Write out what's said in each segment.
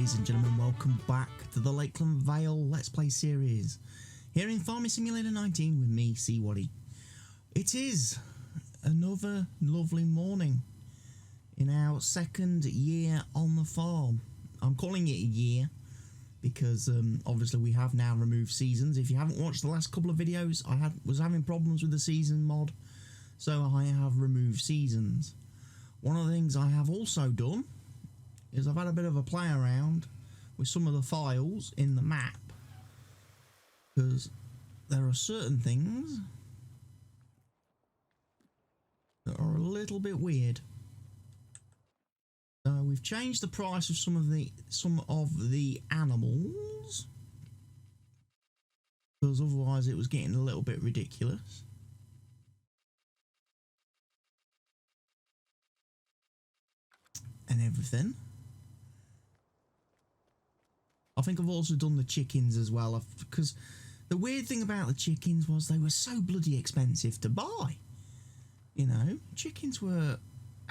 ladies and gentlemen, welcome back to the Lakeland Vale Let's Play series here in Farming Simulator 19 with me, CWATTYESO. It is another lovely morning in our second year on the farm. I'm calling it a year because obviously we have now removed seasons. If you haven't watched the last couple of videos, I was having problems with the season mod, so I have removed seasons. One of the things I have also done is I've had a bit of a play around with some of the files in the map, because there are certain things that are a little bit weird. So we've changed the price of some of the animals, because otherwise it was getting a little bit ridiculous. And everything. I think I've also done the chickens as well, because the weird thing about the chickens was they were so bloody expensive to buy. You know, chickens were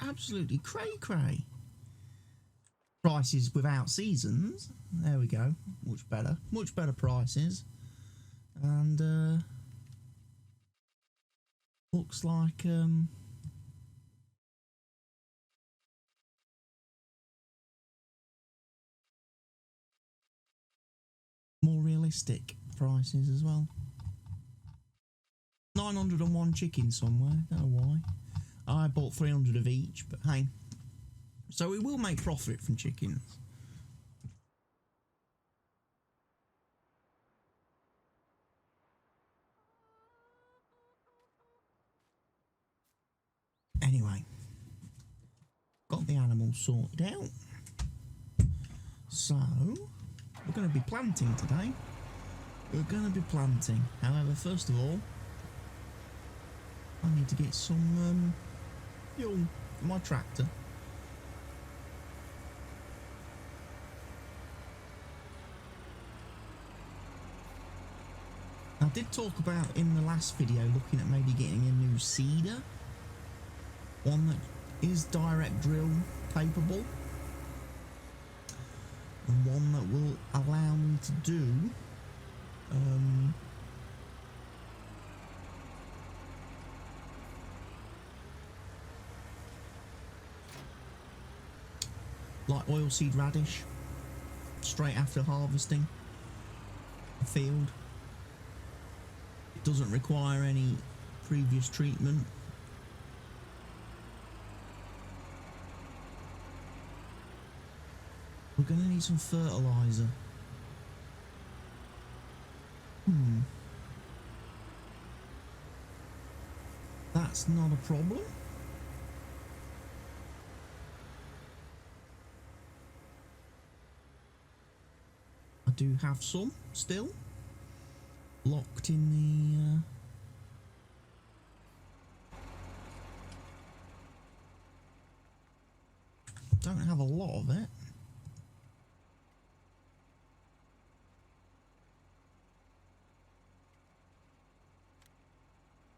absolutely cray-cray. Prices without seasons, there we go, much better prices. And looks like more realistic prices as well. 901 chickens somewhere, don't know why. I bought 300 of each, but hey. So we will make profit from chickens. Anyway, got the animals sorted out. So we're going to be planting today. We're going to be planting. However, first of all, I need to get some fuel for my tractor. I did talk about in the last video looking at maybe getting a new seeder. One that is direct drill capable. And one that will allow me to do like oilseed radish straight after harvesting the field. It doesn't require any previous treatment. We're going to need some fertilizer. That's not a problem. I do have some still locked in the don't have a lot of it.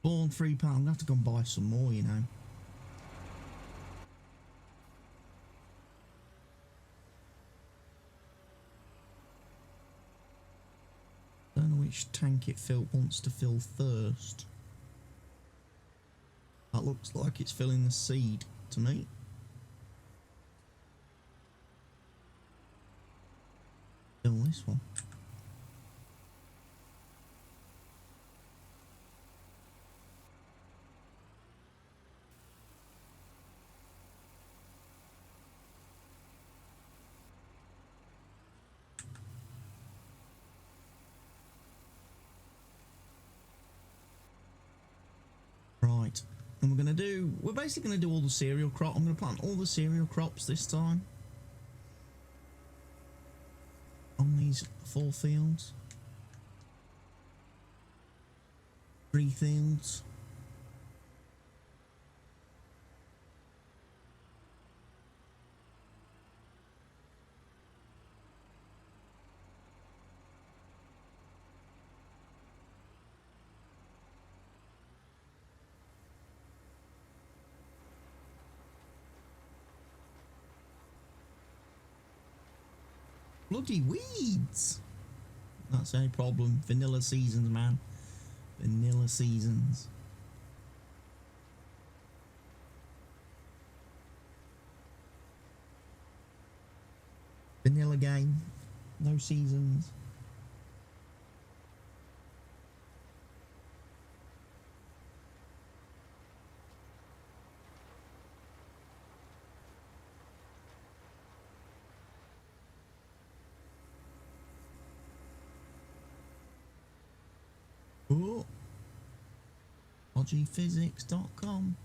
Born £3. I'm gonna have to go and buy some more, you know. Don't know which tank it wants to fill first. That looks like it's filling the seed to me. Fill this one. Right, and we're basically going to do all the cereal crop. I'm going to plant all the cereal crops this time on these 4 fields, 3 fields. bloody weeds. That's any problem. Vanilla seasons, man. Vanilla seasons. Vanilla game. No seasons. Oh, logiphysics.com.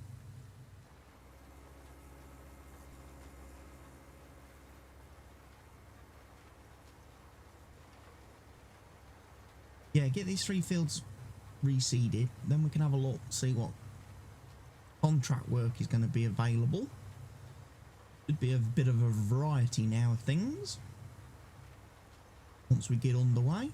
Yeah, get these 3 fields reseeded, then we can have a look, see what contract work is going to be available. Should be a bit of a variety now of things once we get underway.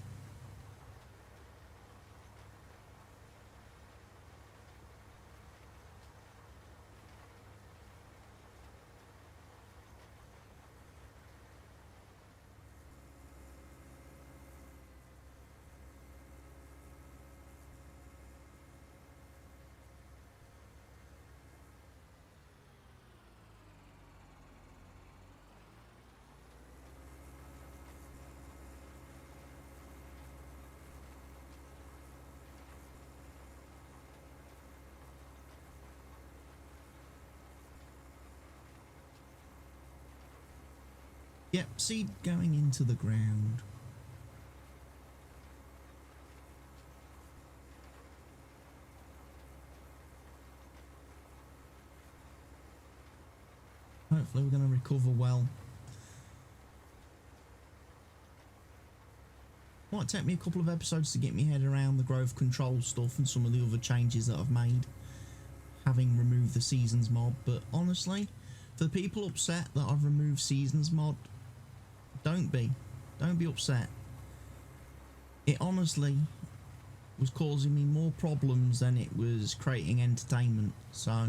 Yep, seed going into the ground. Hopefully we're going to recover well. Might take me a couple of episodes to get my head around the growth control stuff and some of the other changes that I've made, having removed the seasons mod, but honestly, for the people upset that I've removed seasons mod, don't be upset. It honestly was causing me more problems than it was creating entertainment, so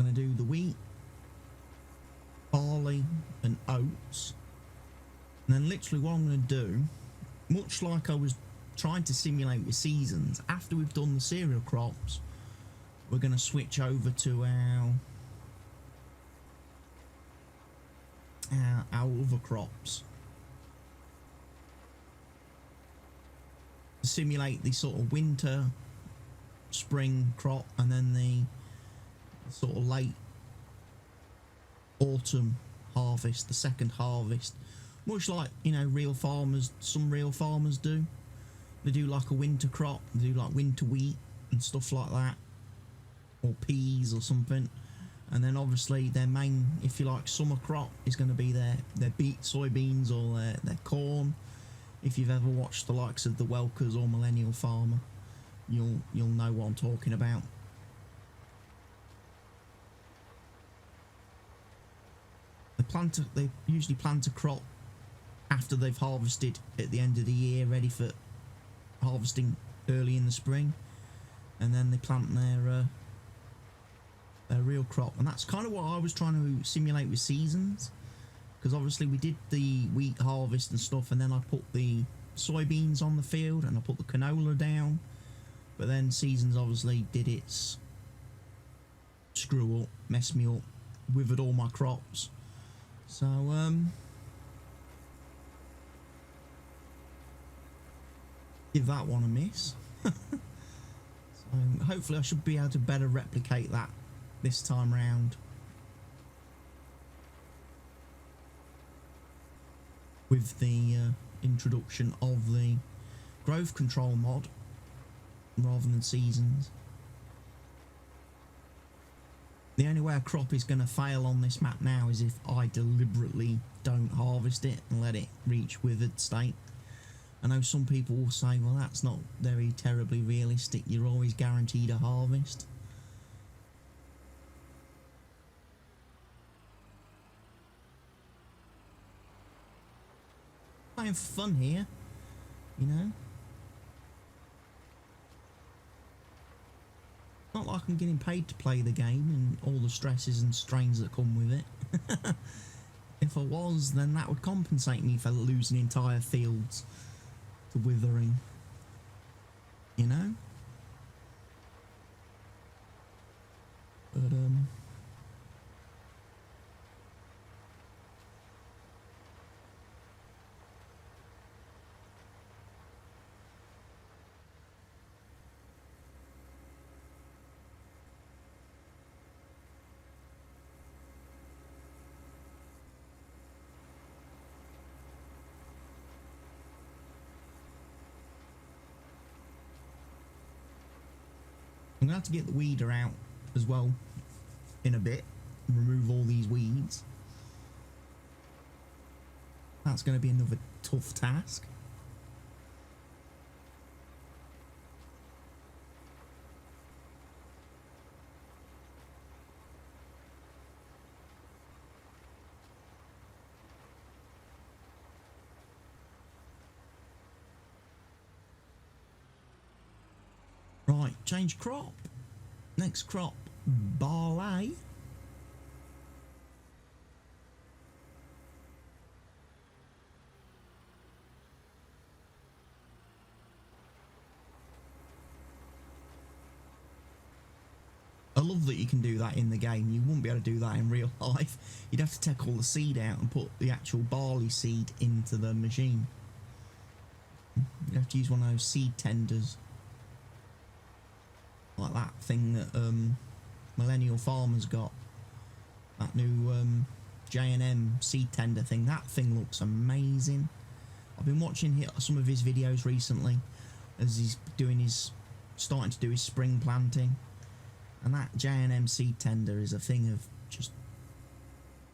going to do the wheat, barley and oats, and then literally what I'm going to do, much like I was trying to simulate with seasons, after we've done the cereal crops, we're going to switch over to our other crops to simulate the sort of winter, spring crop, and then the sort of late autumn harvest, the second harvest, much like, you know, real farmers, some real farmers do. They do like a winter crop, they do like winter wheat and stuff like that, or peas or something, and then obviously their main, if you like, summer crop is going to be their beet, soybeans, or their corn. If you've ever watched the likes of the Welkers or Millennial Farmer, you'll know what I'm talking about. They usually plant a crop after they've harvested at the end of the year, ready for harvesting early in the spring, and then they plant their real crop. And that's kind of what I was trying to simulate with seasons, because obviously we did the wheat harvest and stuff, and then I put the soybeans on the field and I put the canola down, but then seasons obviously did its screw up, mess me up, withered all my crops. So, give that one a miss. So hopefully I should be able to better replicate that this time round with the introduction of the growth control mod rather than seasons. The only way a crop is going to fail on this map now is if I deliberately don't harvest it and let it reach withered state. I know some people will say, well, that's not very terribly realistic. You're always guaranteed a harvest. Playing for fun here, you know. Not like I'm getting paid to play the game and all the stresses and strains that come with it. If I was, then that would compensate me for losing entire fields to withering, you know. But I'm going to have to get the weeder out as well in a bit and remove all these weeds. That's going to be another tough task. Right, change crop. Next crop, barley. I love that you can do that in the game. You wouldn't be able to do that in real life. You'd have to take all the seed out and put the actual barley seed into the machine. You'd have to use one of those seed tenders. Like that thing that Millennial Farmer's got. That new J&M seed tender thing. That thing looks amazing. I've been watching some of his videos recently as he's starting to do his spring planting. And that J&M seed tender is a thing of just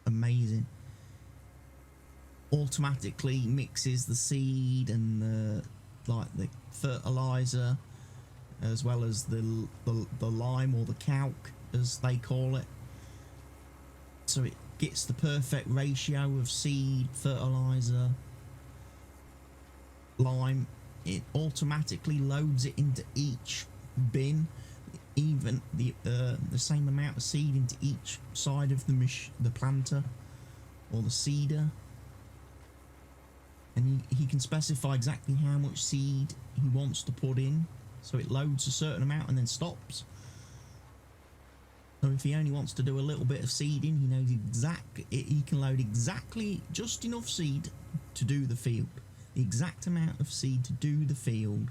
amazing. Automatically mixes the seed and the fertilizer, as well as the lime, or the calc as they call it, so it gets the perfect ratio of seed, fertilizer, lime. It automatically loads it into each bin, even the same amount of seed into each side of the planter or the seeder, and he can specify exactly how much seed he wants to put in. So it loads a certain amount and then stops. So if he only wants to do a little bit of seeding, he knows he can load exactly just enough seed to do the field. The exact amount of seed to do the field.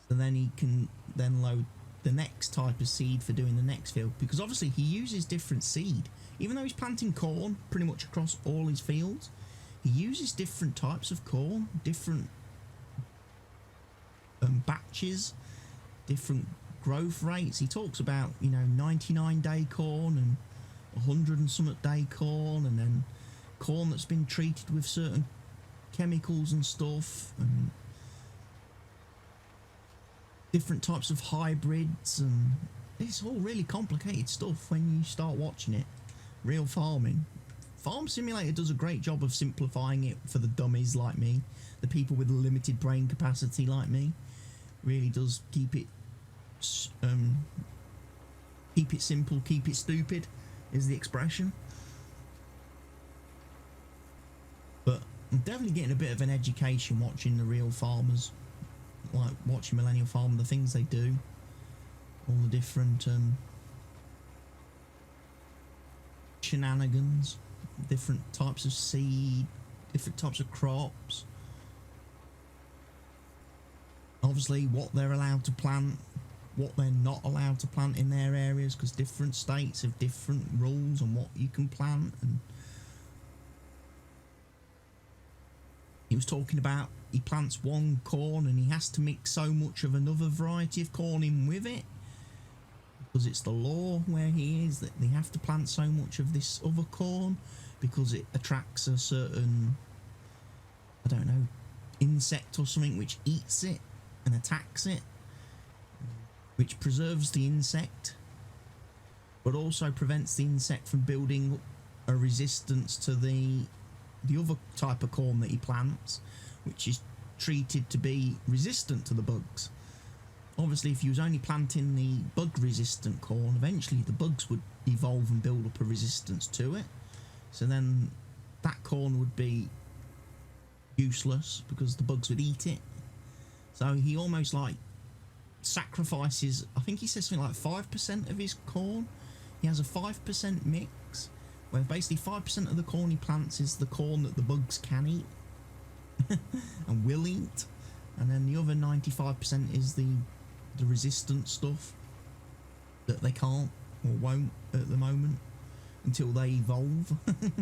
So then he can then load the next type of seed for doing the next field. Because obviously he uses different seed. Even though he's planting corn pretty much across all his fields, he uses different types of corn, different batches, different growth rates. He talks about, you know, 99-day corn and 100 and something day corn, and then corn that's been treated with certain chemicals and stuff, and different types of hybrids, and it's all really complicated stuff when you start watching it. Real farming. Farm Simulator does a great job of simplifying it for the dummies like me, the people with a limited brain capacity like me. Really does keep it simple, keep it stupid is the expression. But I'm definitely getting a bit of an education watching the real farmers, like watching Millennial Farm, the things they do, all the different shenanigans, different types of seed, different types of crops. Obviously what they're allowed to plant, what they're not allowed to plant in their areas, because different states have different rules on what you can plant. And he was talking about he plants one corn and he has to mix so much of another variety of corn in with it, because it's the law where he is that they have to plant so much of this other corn because it attracts a certain, I don't know, insect or something which eats it and attacks it, which preserves the insect but also prevents the insect from building up a resistance to the other type of corn that he plants, which is treated to be resistant to the bugs. Obviously, if you was only planting the bug resistant corn, eventually the bugs would evolve and build up a resistance to it, so then that corn would be useless because the bugs would eat it. So he almost like sacrifices, I think he says something like 5% of his corn. He has a 5% mix where basically 5% of the corn he plants is the corn that the bugs can eat and will eat, and then the other 95% is the resistant stuff that they can't or won't at the moment until they evolve. It's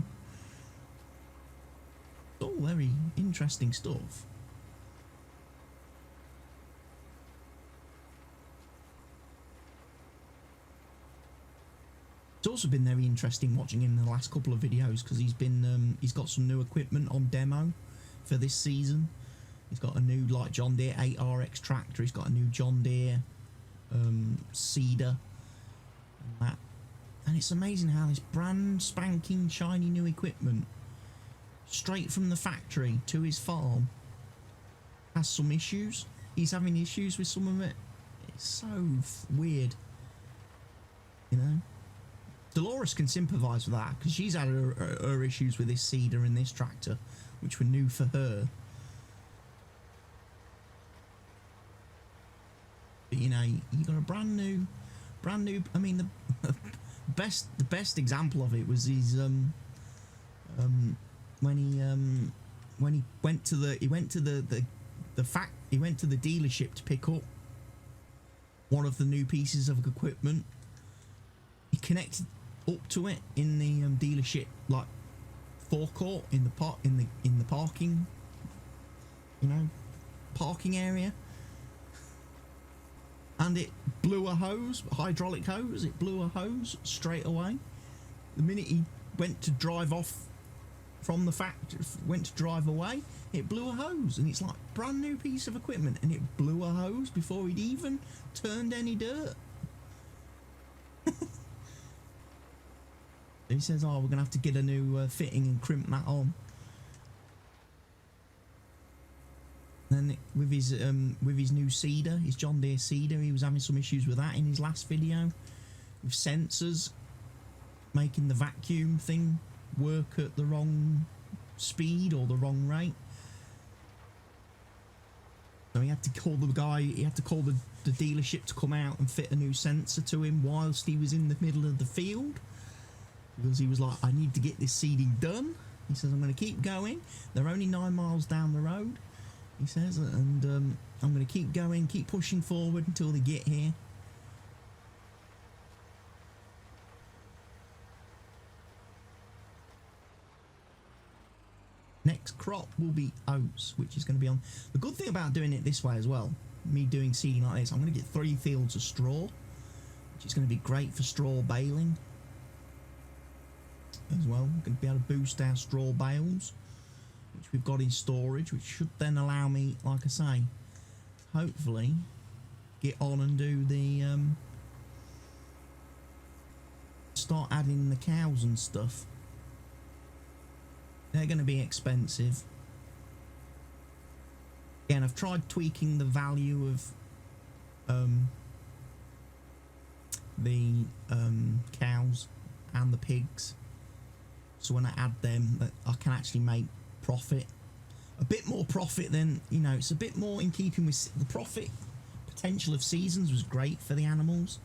all very interesting stuff. It's also been very interesting watching him in the last couple of videos because he's got some new equipment on demo for this season. He's got a new like John Deere 8RX tractor. He's got a new John Deere seeder and that. And it's amazing how this brand spanking shiny new equipment straight from the factory to his farm has some issues. He's having issues with some of it. It's so weird, you know. Dolores can sympathise with that because she's had her issues with this seeder and this tractor, which were new for her. But you know, you got a brand new. I mean, the best example of it was his when he went to the dealership to pick up one of the new pieces of equipment. He connected up to it in the dealership like forecourt in the parking, you know, parking area, and it blew a hose, hydraulic hose. It blew a hose straight away. The minute he went to drive off from the factory, went to drive away, it blew a hose, and it's like brand new piece of equipment, and it blew a hose before he'd even turned any dirt. He says, "Oh, we're gonna have to get a new fitting and crimp that on." Then with his new seeder, his John Deere seeder, he was having some issues with that in his last video, with sensors making the vacuum thing work at the wrong speed or the wrong rate. So he had to call the dealership to come out and fit a new sensor to him whilst he was in the middle of the field, because he was like, "I need to get this seeding done." He says, "I'm going to keep going. They're only 9 miles down the road," he says, "and I'm going to keep going, keep pushing forward until they get here." Next crop will be oats, which is going to be on. The good thing about doing it this way as well, me doing seeding like this, I'm going to get 3 fields of straw, which is going to be great for straw baling as well. We're going to be able to boost our straw bales, which we've got in storage, which should then allow me, like I say, hopefully get on and do the start adding the cows and stuff. They're going to be expensive. Again, I've tried tweaking the value of the cows and the pigs, so when I add them, I can actually make profit, a bit more profit than, you know, it's a bit more in keeping with the profit potential of seasons. Was great for the animals,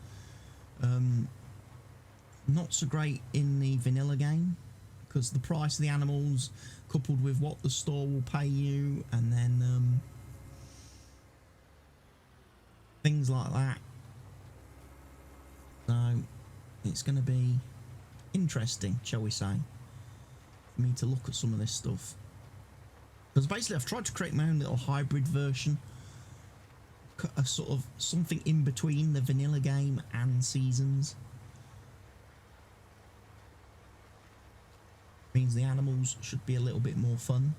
not so great in the vanilla game, because the price of the animals coupled with what the store will pay you, and then things like that. So it's going to be interesting, shall we say, for me to look at some of this stuff, because basically I've tried to create my own little hybrid version a sort of something in between the vanilla game and seasons. Means the animals should be a little bit more fun.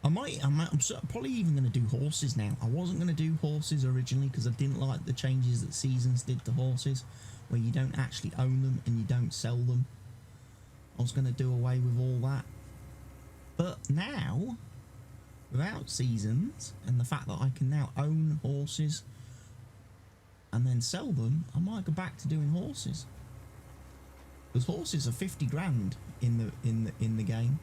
I'm probably even going to do horses now. I wasn't going to do horses originally because I didn't like the changes that seasons did to horses, where you don't actually own them and you don't sell them. I was going to do away with all that. But now, without seasons and the fact that I can now own horses and then sell them, I might go back to doing horses. Because horses are 50 grand in the game.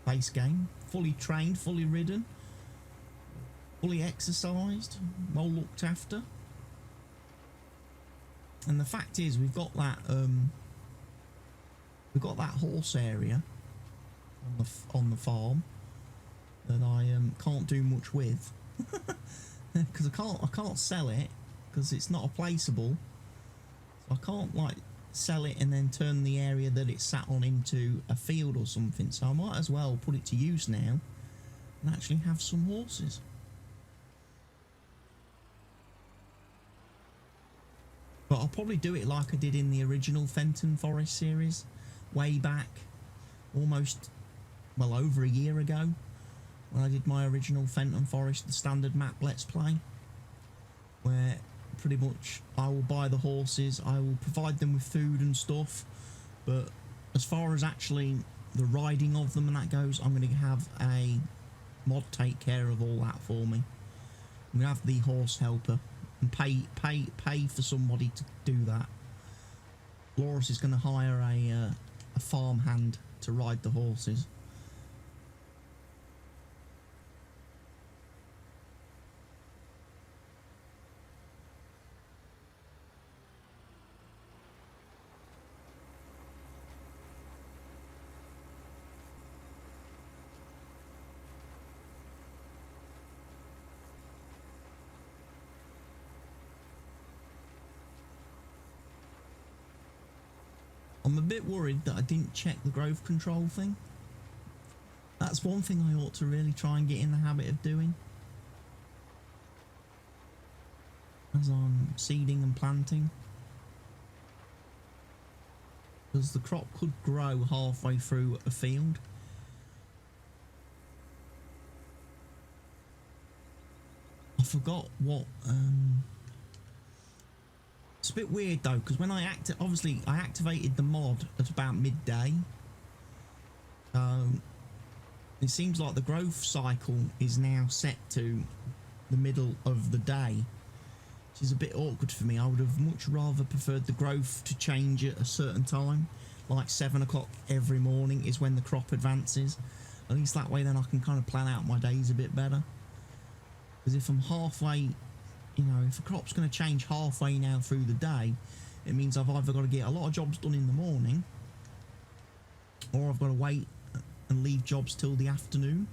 Base game. Fully trained, fully ridden, fully exercised, well looked after. And the fact is, we've got that horse area on the farm that I can't do much with because I can't sell it because it's not a placeable. So I can't like sell it and then turn the area that it's sat on into a field or something. So I might as well put it to use now and actually have some horses. But I'll probably do it like I did in the original Fenton Forest series way back, almost, well, over a year ago, when I did my original Fenton Forest, the standard map Let's Play, where pretty much I will buy the horses, I will provide them with food and stuff, but as far as actually the riding of them and that goes, I'm going to have a mod take care of all that for me. I'm going to have the horse helper and pay for somebody to do that. Loris is going to hire a farm hand to ride the horses. I'm a bit worried that I didn't check the growth control thing. That's one thing I ought to really try and get in the habit of doing as I'm seeding and planting, because the crop could grow halfway through a field. I forgot what it's a bit weird though, because when I obviously I activated the mod at about midday. It seems like the growth cycle is now set to the middle of the day, which is a bit awkward for me. I would have much rather preferred the growth to change at a certain time, like 7 o'clock every morning is when the crop advances. At least that way then I can kind of plan out my days a bit better. Because if I'm halfway, you know, if a crop's going to change halfway now through the day, it means I've either got to get a lot of jobs done in the morning, or I've got to wait and leave jobs till the afternoon.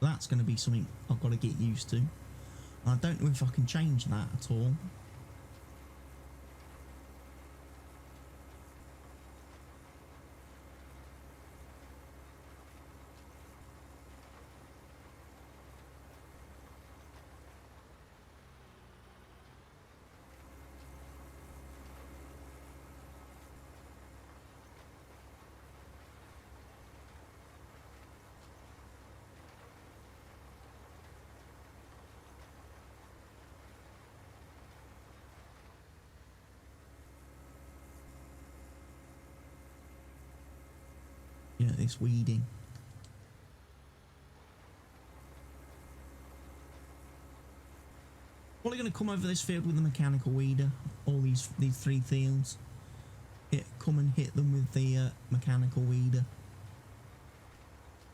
That's going to be something I've got to get used to. I don't know if I can change that at all. Yeah, this weeding. Probably going to come over this field with the mechanical weeder. All these 3 fields. Come and hit them with the mechanical weeder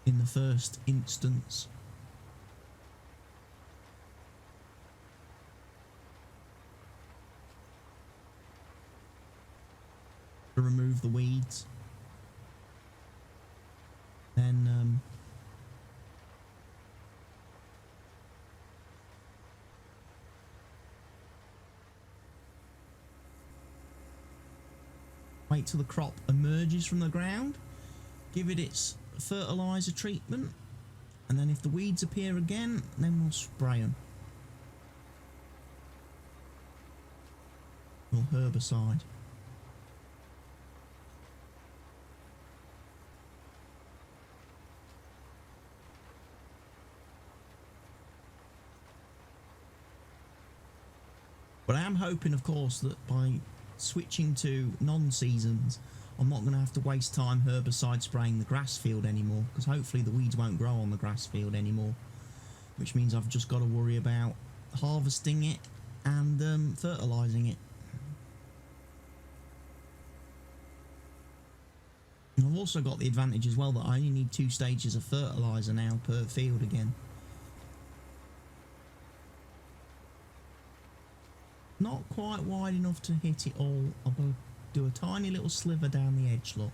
in the first instance. To remove the weeds. Then wait till the crop emerges from the ground, give it its fertiliser treatment, and then if the weeds appear again, then we'll spray them. Or herbicide. But I am hoping, of course, that by switching to non-seasons, I'm not going to have to waste time herbicide spraying the grass field anymore, because hopefully the weeds won't grow on the grass field anymore, which means I've just got to worry about harvesting it and fertilising it. And I've also got the advantage as well that I only need 2 stages of fertiliser now per field again. Not quite wide enough to hit it all. I'll go do a tiny little sliver down the edge, look.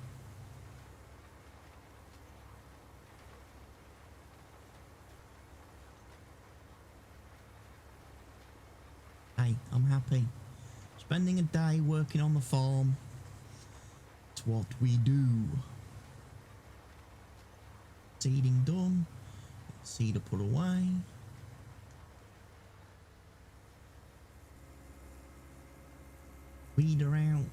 Hey, I'm happy. Spending a day working on the farm. It's what we do. Seeding done. Seeder put away. Weeder out.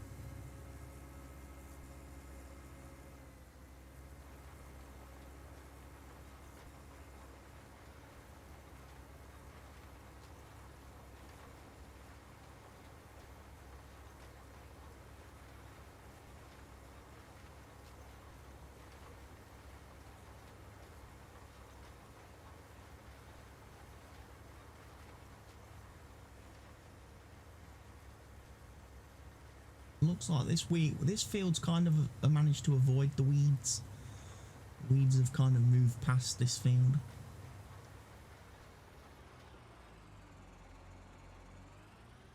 Looks like this field's kind of managed to avoid the weeds. Weeds have kind of moved past this field.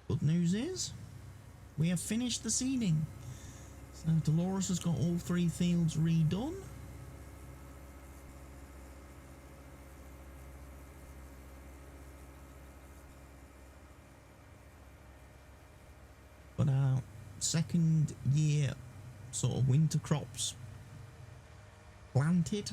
Good news is, we have finished the seeding. So Dolores has got all 3 fields redone. But our second year sort of winter crops planted.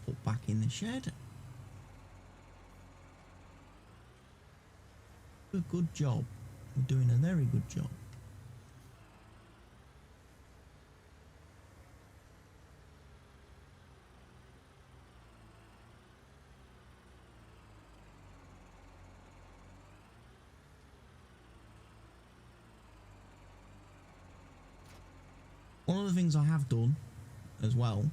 Put back in the shed. A good job. We're doing a very good job. One of the things I have done as well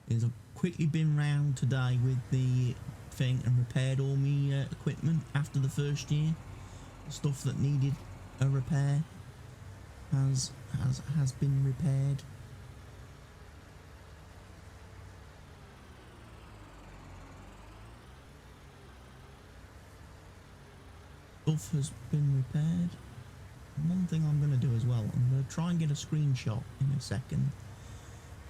is I've quickly been round today with the thing and repaired all my equipment after the first year. The stuff that needed a repair has been repaired. Stuff has been repaired. And one thing I'm going to do as well, I'm going to try and get a screenshot in a second.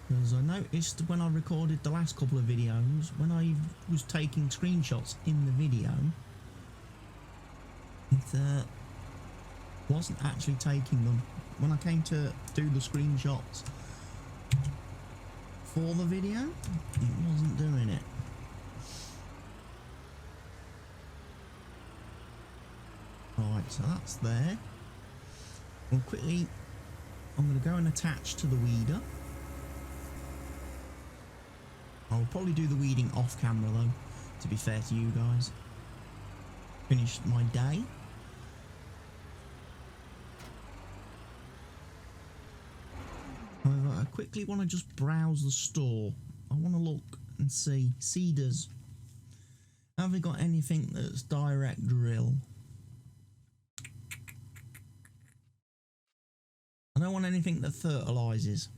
Because I noticed when I recorded the last couple of videos, when I was taking screenshots in the video, it wasn't actually taking them. When I came to do the screenshots for the video, it wasn't doing it. Right, so that's there. Well, quickly, I'm going to go and attach to the weeder. I'll probably do the weeding off camera though, to be fair to you guys. Finished my day. However, I quickly want to just browse the store. I want to look and see seeders. Have we got anything that's direct drill? I don't want anything that fertilises.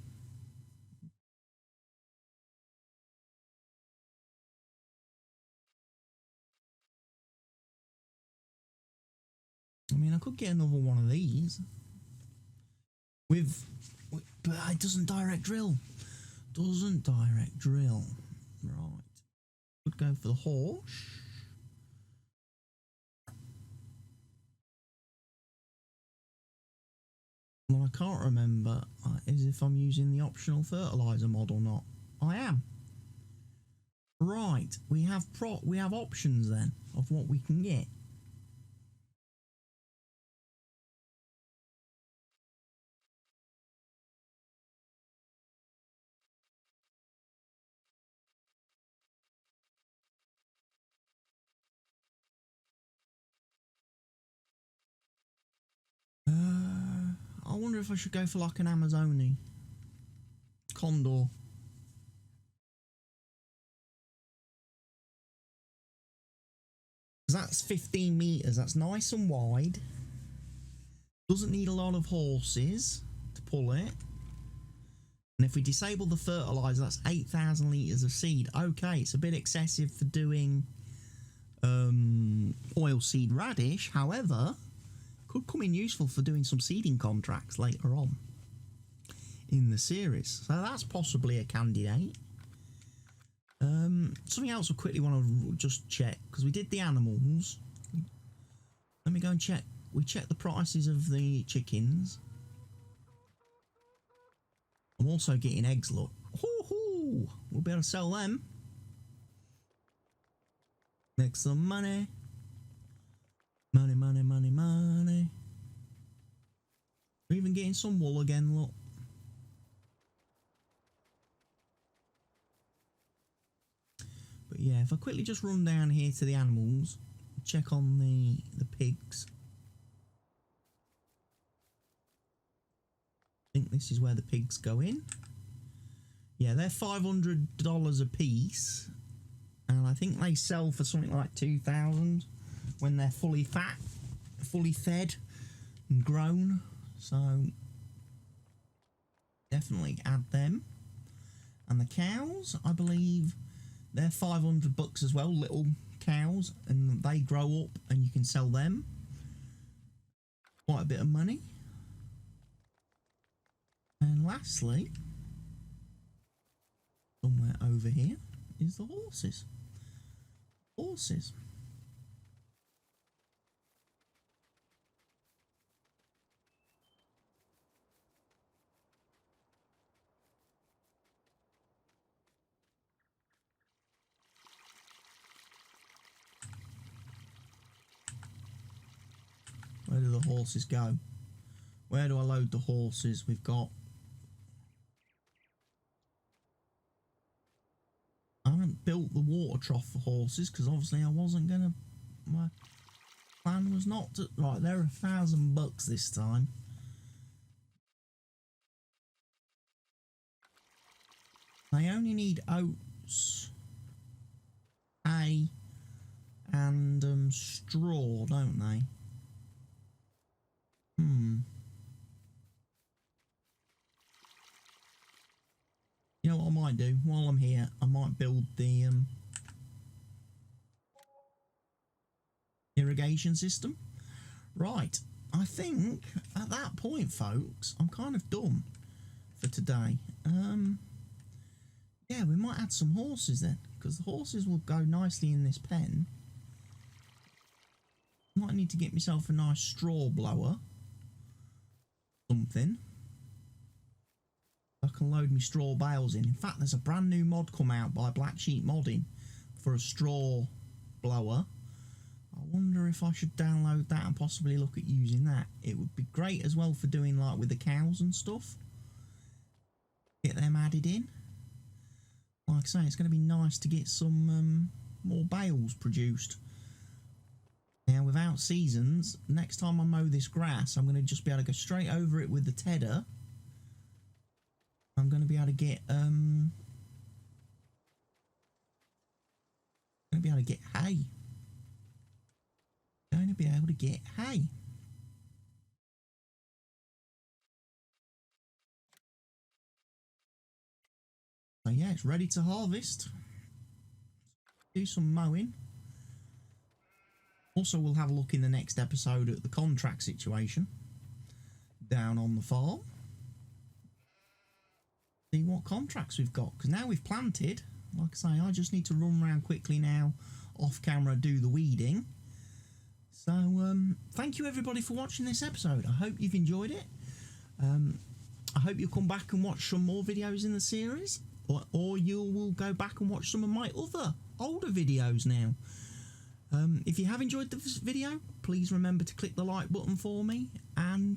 I mean, I could get another one of these but it doesn't direct drill. Doesn't direct drill. Right. Could go for the horse. Well, I can't remember as if I'm using the optional fertilizer mod or not. I am. Right, we have options then of what we can get. I wonder if I should go for like an Amazoni Condor. That's 15 meters. That's nice and wide. Doesn't need a lot of horses to pull it. And if we disable the fertilizer, that's 8,000 litres of seed. Okay, it's a bit excessive for doing oilseed radish. However, could come in useful for doing some seeding contracts later on in the series. So that's possibly a candidate. Something else I quickly want to just check, because we did the animals. Let me go and check. We checked the prices of the chickens. I'm also getting eggs, look. Hoo-hoo! We'll be able to sell them. Make some money. Money, money, money, money. We're even getting some wool again, look. But yeah, if I quickly just run down here to the animals, check on the pigs. I think this is where the pigs go in. Yeah, they're $500 a piece, and I think they sell for something like 2,000 when they're fully fat, fully fed and grown. So definitely add them. And the cows, I believe they're $500 as well, little cows, and they grow up and you can sell them. Quite a bit of money. And lastly, somewhere over here is the horses. Horses. Where do the horses go? Where do I load the horses? We've got... I haven't built the water trough for horses because obviously I wasn't going to... My plan was not to... Right, they're $1,000 this time. They only need oats, hay, and straw, don't they? You know what I might do? While I'm here, I might build the irrigation system. Right, I think at that point, folks, I'm kind of done for today. Yeah, we might add some horses then, because the horses will go nicely in this pen. Might need to get myself a nice straw blower. Something. I can load my straw bales in. In fact, there's a brand new mod come out by Black Sheep Modding for a straw blower. I wonder if I should download that and possibly look at using that. It would be great as well for doing like with the cows and stuff. Get them added in. Like I say, it's going to be nice to get some more bales produced. Now, without seasons, next time I mow this grass, I'm going to just be able to go straight over it with the tedder. I'm going to be able to get hay. Going to be able to get hay. So yeah, it's ready to harvest. Do some mowing. Also, we'll have a look in the next episode at the contract situation down on the farm. See what contracts we've got, because now we've planted. Like I say, I just need to run around quickly now, off camera, do the weeding. So, thank you everybody for watching this episode. I hope you've enjoyed it. I hope you'll come back and watch some more videos in the series, or you will go back and watch some of my other older videos now. If you have enjoyed this video, please remember to click the like button for me, and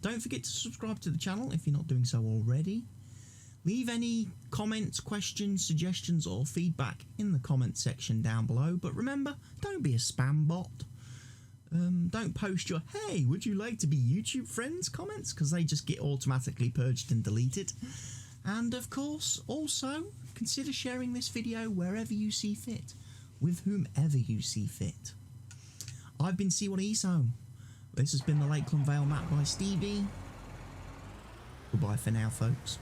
don't forget to subscribe to the channel if you're not doing so already. Leave any comments, questions, suggestions or feedback in the comment section down below, but remember, don't be a spam bot. Don't post your "hey, would you like to be YouTube friends" comments, because they just get automatically purged and deleted. And of course, also consider sharing this video wherever you see fit, with whomever you see fit. I've been CWATTYESO. This has been the Lakeland Vale Map by Stevie. Goodbye for now, folks.